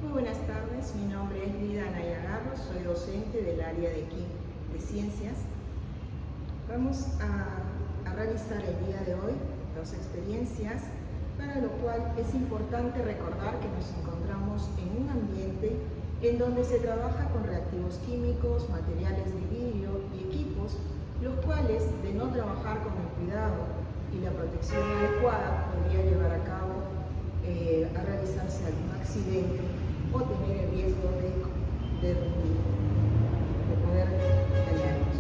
Muy buenas tardes, mi nombre es Lida Anaya Garro, soy docente del área de Ciencias. Vamos a realizar el día de hoy dos experiencias, para lo cual es importante recordar que nos encontramos en un ambiente en donde se trabaja con reactivos químicos, materiales de vidrio y equipos, los cuales, de no trabajar con el cuidado y la protección adecuada, podría llevar a cabo a realizarse algún accidente o tener el riesgo de poder dañarnos.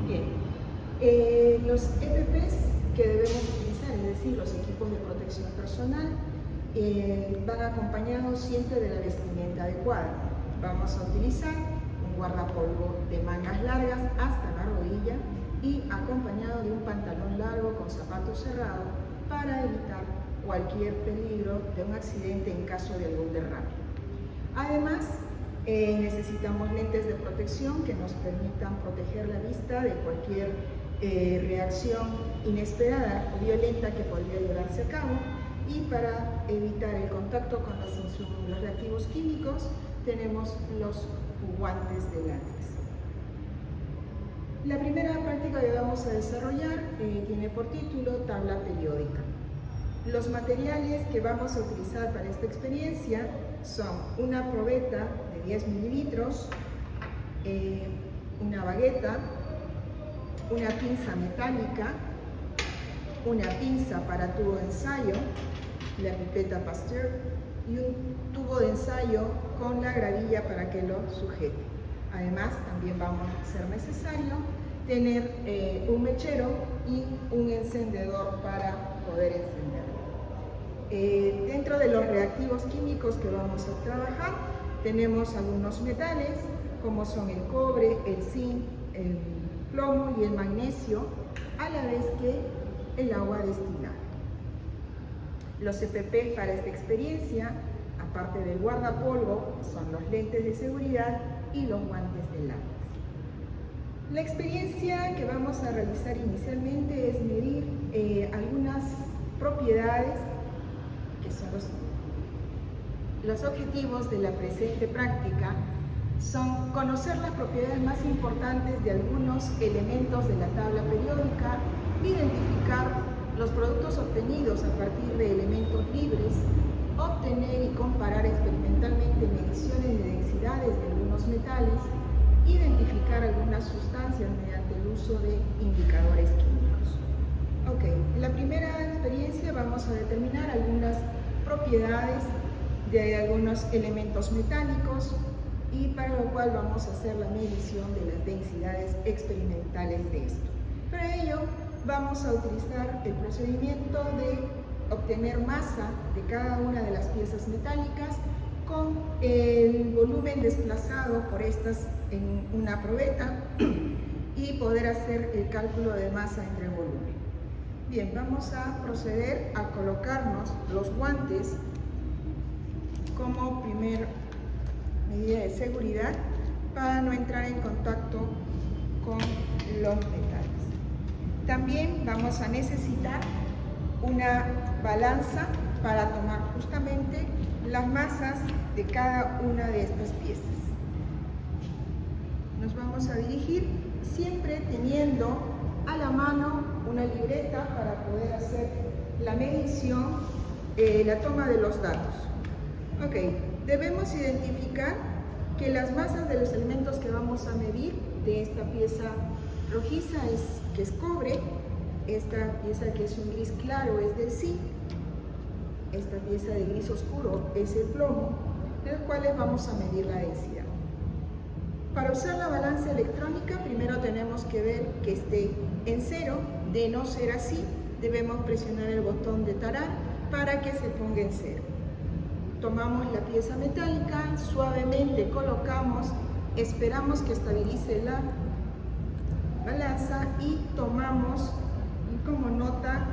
Bien, los EPPs que debemos utilizar, es decir, los equipos de protección personal, van acompañados siempre de la vestimenta adecuada. Vamos a utilizar un guardapolvo de mangas largas hasta la rodilla y acompañado de un pantalón largo con zapato cerrado para evitar cualquier peligro de un accidente en caso de algún derrame. Además, necesitamos lentes de protección que nos permitan proteger la vista de cualquier reacción inesperada o violenta que podría llevarse a cabo, y para evitar el contacto con los reactivos químicos tenemos los guantes de látex. La primera práctica que vamos a desarrollar tiene por título tabla periódica. Los materiales que vamos a utilizar para esta experiencia son una probeta de 10 mililitros, una bagueta, una pinza metálica, una pinza para tubo de ensayo, la pipeta Pasteur y un tubo de ensayo con la gravilla para que lo sujete. Además, también vamos a ser necesario tener un mechero y un encendedor para poder encenderlo. Dentro de los reactivos químicos que vamos a trabajar, tenemos algunos metales como son el cobre, el zinc, el plomo y el magnesio, a la vez que el agua destilada. Los EPP para esta experiencia, aparte del guardapolvo, son los lentes de seguridad y los guantes de látex. La experiencia que vamos a realizar inicialmente es medir algunas propiedades que son los objetivos de la presente práctica. Son conocer las propiedades más importantes de algunos elementos de la tabla periódica, identificar los productos obtenidos a partir de elementos libres, obtener y comparar experimentalmente mediciones de densidades de algunos metales, identificar algunas sustancias mediante el uso de indicadores químicos. En la primera experiencia vamos a determinar algunas propiedades de algunos elementos metálicos, y para lo cual vamos a hacer la medición de las densidades experimentales de esto. Para ello vamos a utilizar el procedimiento de obtener masa de cada una de las piezas metálicas con el volumen desplazado por estas en una probeta y poder hacer el cálculo de masa entre volumen. Bien, vamos a proceder a colocarnos los guantes como primer medida de seguridad para no entrar en contacto con los metales. También vamos a necesitar una balanza para tomar justamente las masas de cada una de estas piezas. Nos vamos a dirigir siempre teniendo a la mano una libreta para poder hacer la medición, la toma de los datos. Debemos identificar que las masas de los elementos que vamos a medir de esta pieza rojiza que es cobre, esta pieza que es un gris claro es del zinc, esta pieza de gris oscuro es el plomo, de los cuales vamos a medir la densidad. Para usar la balanza electrónica, primero tenemos que ver que esté en cero. De no ser así, debemos presionar el botón de tarar para que se ponga en cero. Tomamos la pieza metálica, suavemente colocamos, esperamos que estabilice la balanza y tomamos como nota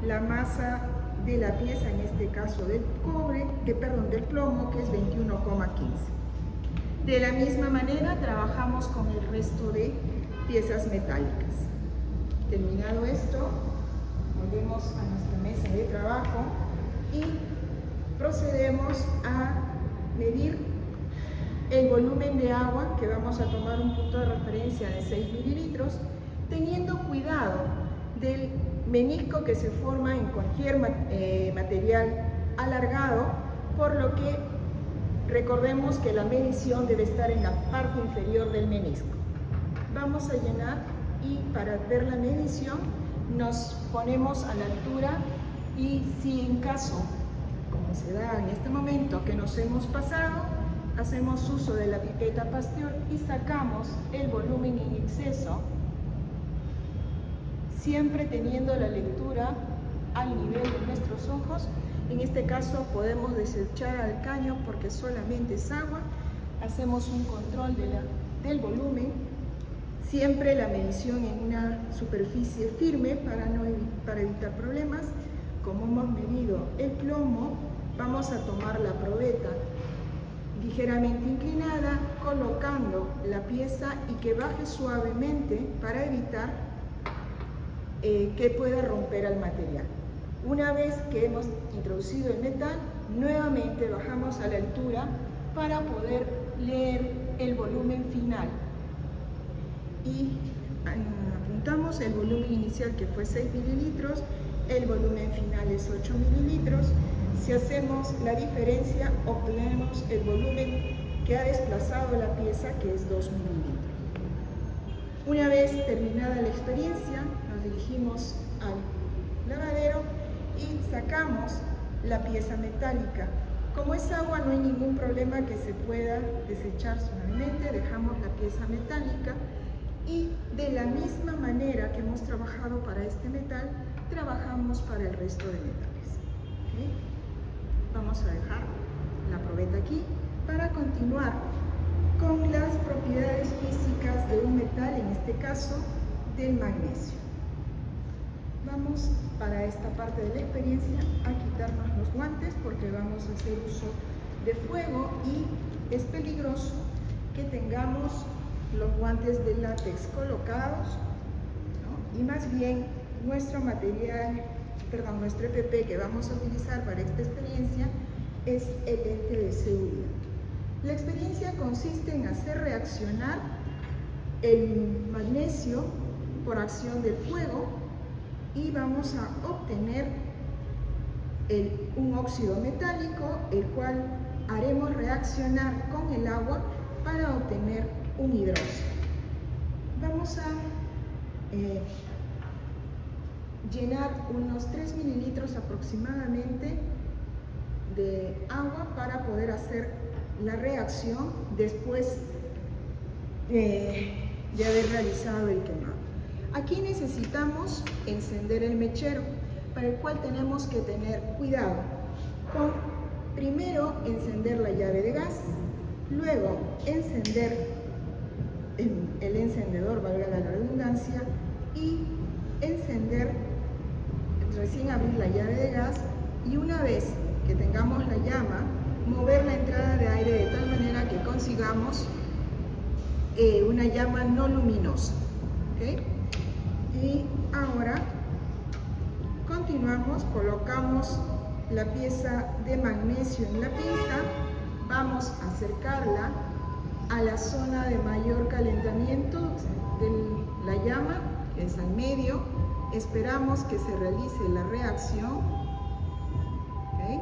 la masa de la pieza, en este caso del del plomo, que es 21,15. De la misma manera trabajamos con el resto de piezas metálicas. Terminado esto, volvemos a nuestra mesa de trabajo y procedemos a medir el volumen de agua, que vamos a tomar un punto de referencia de 6 mililitros, teniendo cuidado del menisco que se forma en cualquier material alargado, por lo que recordemos que la medición debe estar en la parte inferior del menisco. Vamos a llenar y para ver la medición nos ponemos a la altura, y si en caso, como se da en este momento, que nos hemos pasado, hacemos uso de la pipeta Pasteur y sacamos el volumen en exceso, siempre teniendo la lectura al nivel de nuestros ojos. En este caso podemos desechar al caño porque solamente es agua. Hacemos un control del volumen, siempre la medición en una superficie firme para evitar problemas. Como hemos medido el plomo, vamos a tomar la probeta ligeramente inclinada, colocando la pieza y que baje suavemente para evitar que pueda romper el material. Una vez que hemos introducido el metal, nuevamente bajamos a la altura para poder leer el volumen final. Y apuntamos el volumen inicial, que fue 6 mililitros, el volumen final es 8 mililitros. Si hacemos la diferencia, obtenemos el volumen que ha desplazado la pieza, que es 2 mililitros. Una vez terminada la experiencia, nos dirigimos al lavadero y sacamos la pieza metálica. Como es agua, no hay ningún problema que se pueda desechar suavemente. Dejamos la pieza metálica y de la misma manera que hemos trabajado para este metal, trabajamos para el resto de metales. ¿Okay? Vamos a dejar la probeta aquí para continuar con las propiedades físicas de un metal, en este caso del magnesio. Vamos para esta parte de la experiencia a quitarnos los guantes porque vamos a hacer uso de fuego y es peligroso que tengamos los guantes de látex colocados, ¿no? Y más bien nuestro material, nuestro EPP que vamos a utilizar para esta experiencia es el lente de seguridad. La experiencia consiste en hacer reaccionar el magnesio por acción del fuego y vamos a obtener un óxido metálico, el cual haremos reaccionar con el agua para obtener un hidrógeno. Vamos a llenar unos 3 mililitros aproximadamente de agua para poder hacer la reacción después de haber realizado el quemado. Aquí necesitamos encender el mechero, para el cual tenemos que tener cuidado con primero encender la llave de gas, luego encender el encendedor, valga la redundancia, y encender, recién abrir la llave de gas, y una vez que tengamos la llama, mover la entrada de aire de tal manera que consigamos una llama no luminosa. ¿Okay? Y ahora continuamos, colocamos la pieza de magnesio en la pinza, vamos a acercarla a la zona de mayor calentamiento de la llama, que es al medio. Esperamos que se realice la reacción. ¿Okay?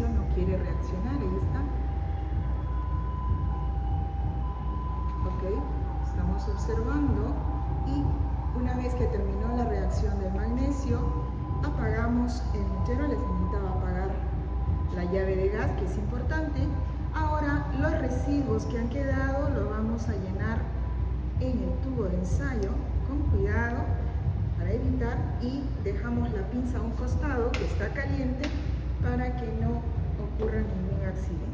No quiere reaccionar, ahí está. Ok, estamos observando y una vez que terminó la reacción del magnesio, apagamos el mechero. Les invitaba a apagar la llave de gas, que es importante. Ahora los residuos que han quedado los vamos a llenar en el tubo de ensayo con cuidado para evitar, y dejamos la pinza a un costado que está caliente para que no ocurra ningún accidente.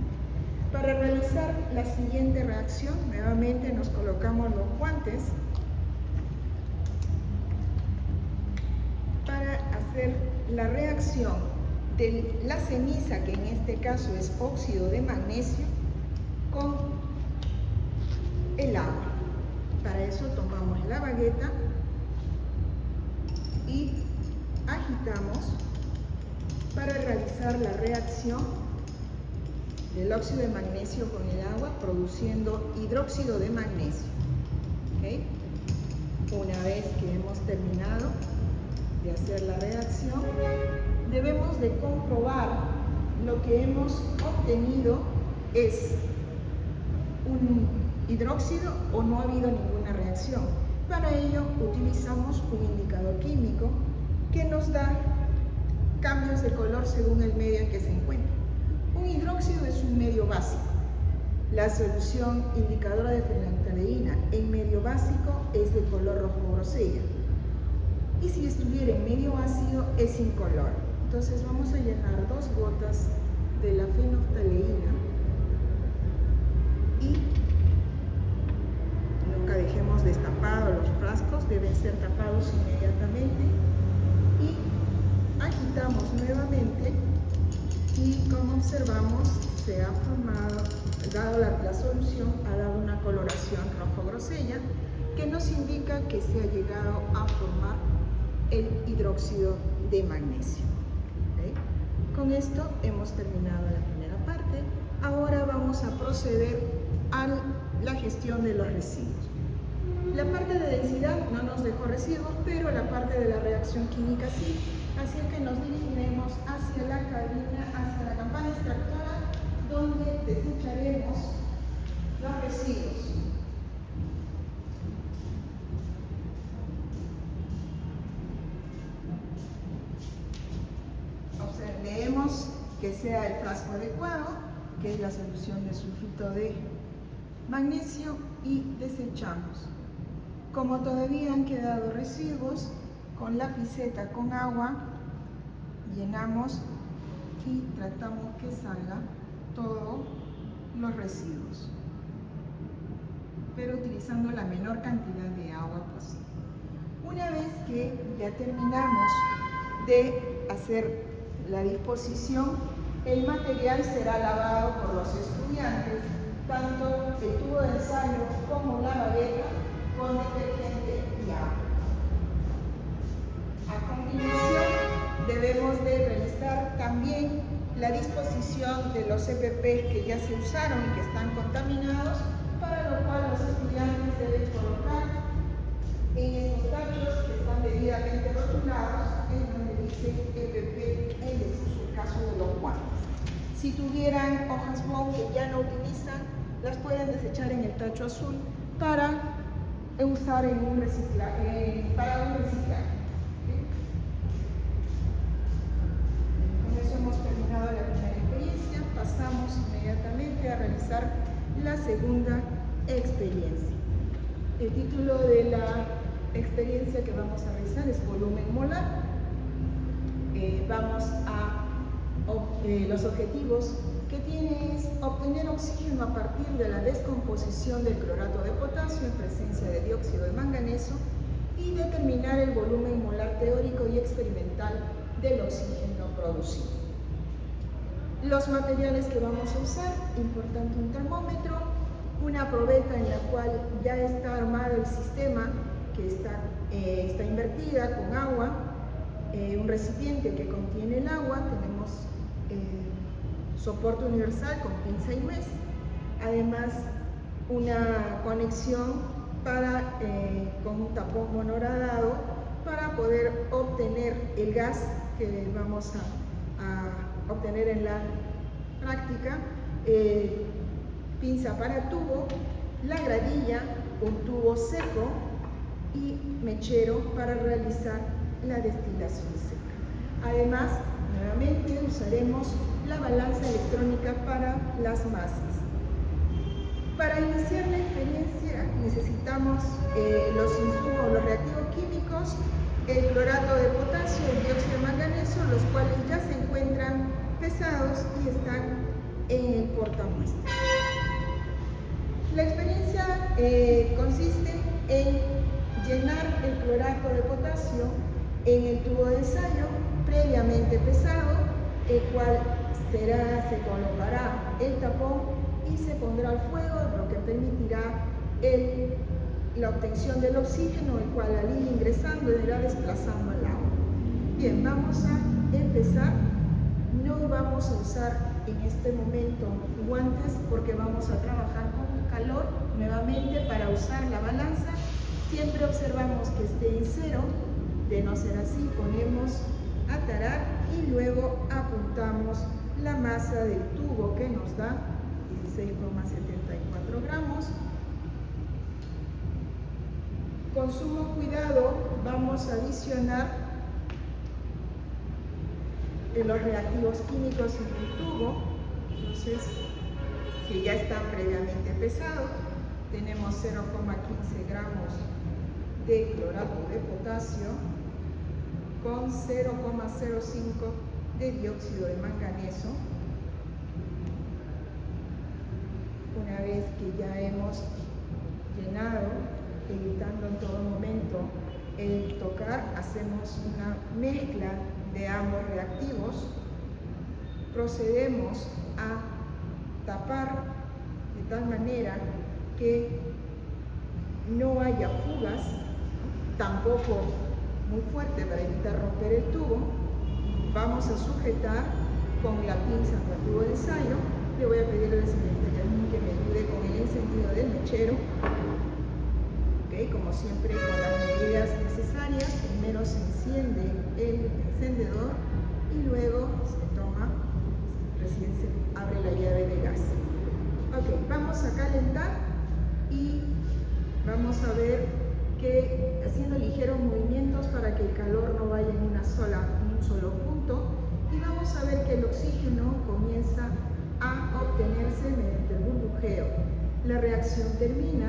Para realizar la siguiente reacción, nuevamente nos colocamos los guantes para hacer la reacción de la ceniza, que en este caso es óxido de magnesio, con el agua. Para eso tomamos la bagueta y agitamos para realizar la reacción del óxido de magnesio con el agua, produciendo hidróxido de magnesio. ¿Okay? Una vez que hemos terminado de hacer la reacción, debemos de comprobar lo que hemos obtenido es un hidróxido o no ha habido ninguna reacción. Para ello utilizamos un indicador químico que nos da cambios de color según el medio en que se encuentra. Un hidróxido es un medio básico. La solución indicadora de fenolftaleína en medio básico es de color rojo grosella. Y si estuviera en medio ácido es incolor. Entonces vamos a llenar 2 gotas de la fenolftaleína y nunca dejemos destapados los frascos, deben ser tapados inmediatamente, y agitamos nuevamente y como observamos se ha formado, dado la solución ha dado una coloración rojo grosella que nos indica que se ha llegado a formar el hidróxido de magnesio. ¿Okay? Con esto hemos terminado la primera parte. Ahora vamos a proceder a la gestión de los residuos. La parte de densidad no nos dejó residuos, pero la parte de la reacción química sí. Así que nos dirigiremos hacia la cabina, hacia la campana extractora, donde desecharemos los residuos. Leemos que sea el frasco adecuado, que es la solución de sulfito de magnesio, y desechamos. Como todavía han quedado residuos, con la piseta con agua llenamos y tratamos que salga todos los residuos, pero utilizando la menor cantidad de agua posible. Una vez que ya terminamos de hacer la disposición, el material será lavado por los estudiantes, tanto el tubo de ensayo como la bagueta, con detergente y agua. A continuación, debemos de realizar también la disposición de los EPP que ya se usaron y que están contaminados, para lo cual los estudiantes deben colocar en estos tachos que están debidamente rotulados, en donde dice EPP, en el caso de los guantes. Si tuvieran hojas bond que ya no utilizan, las pueden desechar en el tacho azul para usar en un reciclaje, para un reciclaje. Con eso hemos terminado la primera experiencia. Pasamos inmediatamente a realizar la segunda experiencia. El título de la experiencia que vamos a realizar es volumen molar. Los objetivos que tiene es obtener oxígeno a partir de la descomposición del clorato de potasio en presencia de dióxido de manganeso y determinar el volumen molar teórico y experimental del oxígeno producido. Los materiales que vamos a usar: importante, un termómetro, una probeta en la cual ya está armado el sistema, que está invertida con agua, un recipiente que contiene el agua, tenemos soporte universal con pinza y nuez, además una conexión con un tapón monoradado para poder obtener el gas que vamos a obtener en la práctica, pinza para tubo, la gradilla, un tubo seco y mechero para realizar la destilación seca. Además, nuevamente usaremos la balanza electrónica para las masas. Para iniciar la experiencia necesitamos los insumos, los reactivos químicos, el clorato de potasio, el dióxido de manganeso, los cuales ya se encuentran pesados y están en el portamuestras. La experiencia consiste en llenar el clorato de potasio en el tubo de ensayo previamente pesado. el cual se colocará el tapón y se pondrá al fuego, lo que permitirá la obtención del oxígeno, el cual al ir ingresando irá desplazando el agua. Bien, vamos a empezar. No vamos a usar en este momento guantes porque vamos a trabajar con calor. Nuevamente, para usar la balanza, siempre observamos que esté en cero. De no ser así, ponemos a tarar y luego apuntamos la masa del tubo que nos da 16,74 gramos. Con sumo cuidado vamos a adicionar los reactivos químicos en el tubo, entonces, que ya están previamente pesados. Tenemos 0,15 gramos de clorato de potasio con 0,05 de dióxido de manganeso. Una vez que ya hemos llenado, evitando en todo momento el tocar, hacemos una mezcla de ambos reactivos. Procedemos a tapar de tal manera que no haya fugas, tampoco muy fuerte para evitar romper el tubo. Vamos a sujetar con la pinza del tubo de ensayo. Le voy a pedir al señorita Yasmin que me ayude con el encendido del mechero. Como siempre, con las medidas necesarias. Primero se enciende el encendedor y luego se toma, recién se abre la llave de gas. Ok, vamos a calentar y vamos a ver que haciendo ligeros movimientos para que el calor no vaya en un solo punto, y vamos a ver que el oxígeno comienza a obtenerse mediante el burbujeo. La reacción termina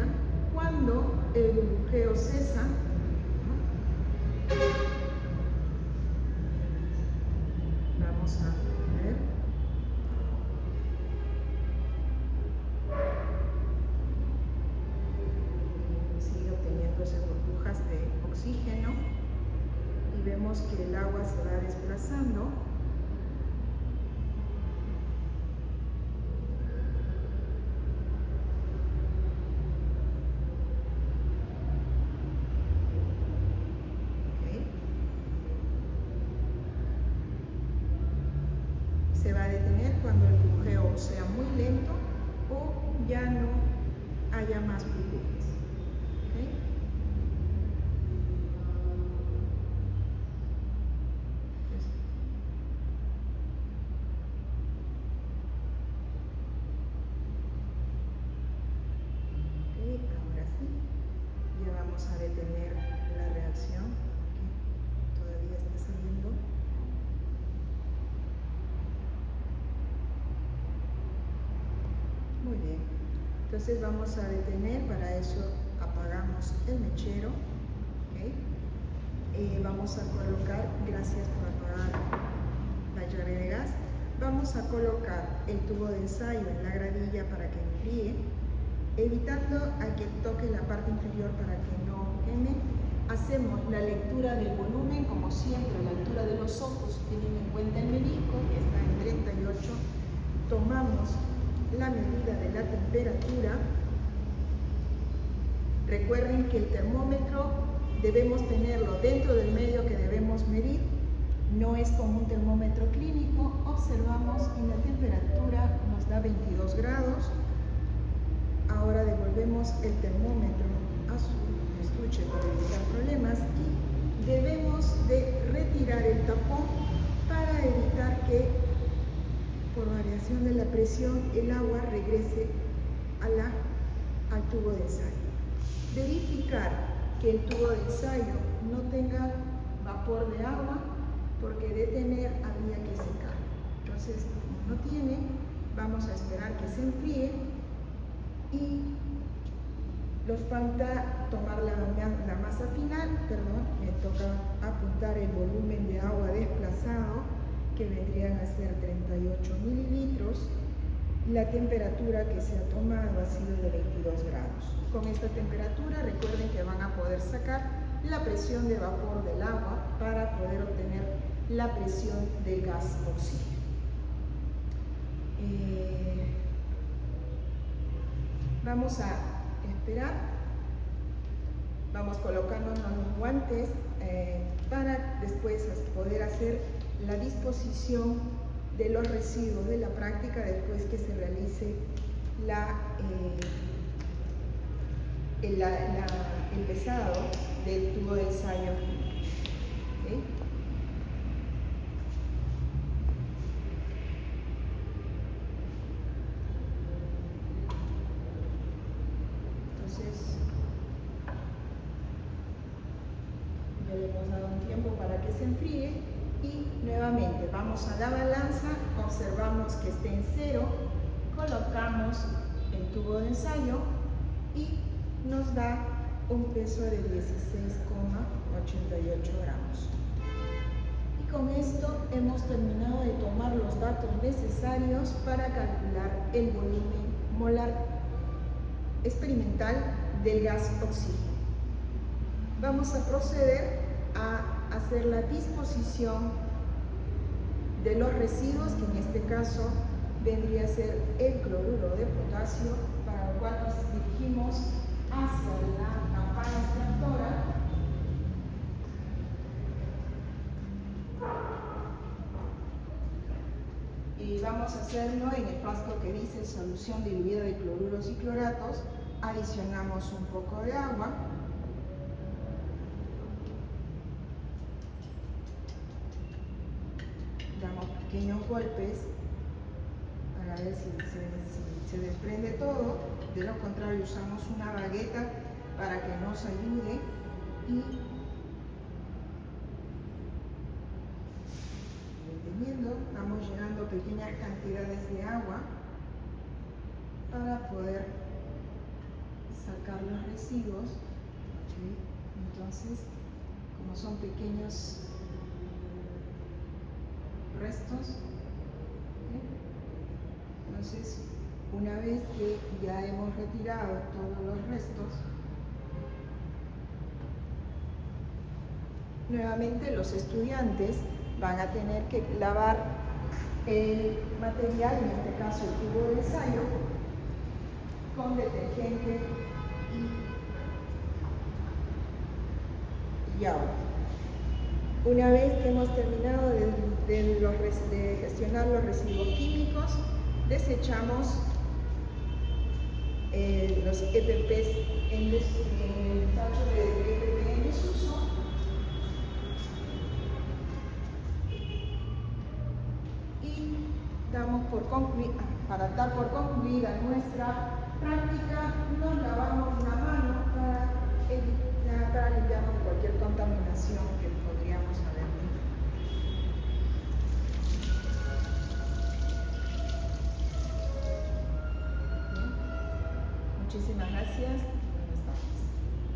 cuando el burbujeo cesa. Vamos a ver. Sigue obteniéndose burbujas de oxígeno y vemos que el agua se va desplazando. Se va a detener cuando el burbujeo sea muy lento o ya no haya más burbujas. ¿Okay? Ahora sí, ya vamos a detener la reacción que todavía está saliendo. Muy bien, entonces vamos a detener, para eso apagamos el mechero. ¿Okay? Vamos a colocar, gracias por apagar la llave de gas, vamos a colocar el tubo de ensayo en la gradilla para que enfríe, evitando a que toque la parte inferior para que no queme. Hacemos la lectura del volumen, como siempre, a la altura de los ojos, teniendo en cuenta el menisco, que está en 38, tomamos la medida de la temperatura. Recuerden que el termómetro debemos tenerlo dentro del medio que debemos medir, no es como un termómetro clínico. Observamos en la temperatura nos da 22 grados. Ahora devolvemos el termómetro a su estuche para evitar problemas y debemos de retirar el tapón para evitar que por variación de la presión el agua regrese al tubo de ensayo. Verificar que el tubo de ensayo no tenga vapor de agua, porque de tener habría que secar. Entonces, como no tiene, vamos a esperar que se enfríe y nos falta tomar la masa final. Me toca apuntar el volumen de agua desplazado, que vendrían a ser 38 mililitros. La temperatura que se ha tomado ha sido de 22 grados. Con esta temperatura, recuerden que van a poder sacar la presión de vapor del agua para poder obtener la presión del gas oxígeno. Vamos a esperar, vamos colocándonos los guantes para después poder hacer la disposición de los residuos de la práctica después que se realice el pesado del tubo de ensayo. ¿Okay? Entonces, ya le hemos dado un tiempo para que se enfríe y nuevamente vamos a la balanza, observamos que esté en 0, colocamos el tubo de ensayo y nos da un peso de 16,88 gramos. Y con esto hemos terminado de tomar los datos necesarios para calcular el volumen molar experimental del gas oxígeno. Vamos a proceder a hacer la disposición de los residuos, que en este caso vendría a ser el cloruro de potasio, para lo cual nos dirigimos hacia la campana extractora. Y vamos a hacerlo en el frasco que dice solución diluida de cloruros y cloratos. Adicionamos un poco de agua. Damos pequeños golpes para ver si se desprende todo. De lo contrario, usamos una bagueta para que nos ayude y deteniendo, vamos llenando pequeñas cantidades de agua para poder sacar los residuos. ¿Okay? Entonces, como son pequeños restos, ¿okay? Entonces, una vez que ya hemos retirado todos los restos, nuevamente los estudiantes van a tener que lavar el material, en este caso el tubo de ensayo, con detergente y agua. Una vez que hemos terminado de gestionar los residuos químicos, desechamos los EPPs en el tacho de EPP en desuso y damos por concluir, para dar por concluida nuestra práctica, nos lavamos la mano para limpiarnos de cualquier contaminación que podríamos haber tenido. Muchísimas gracias.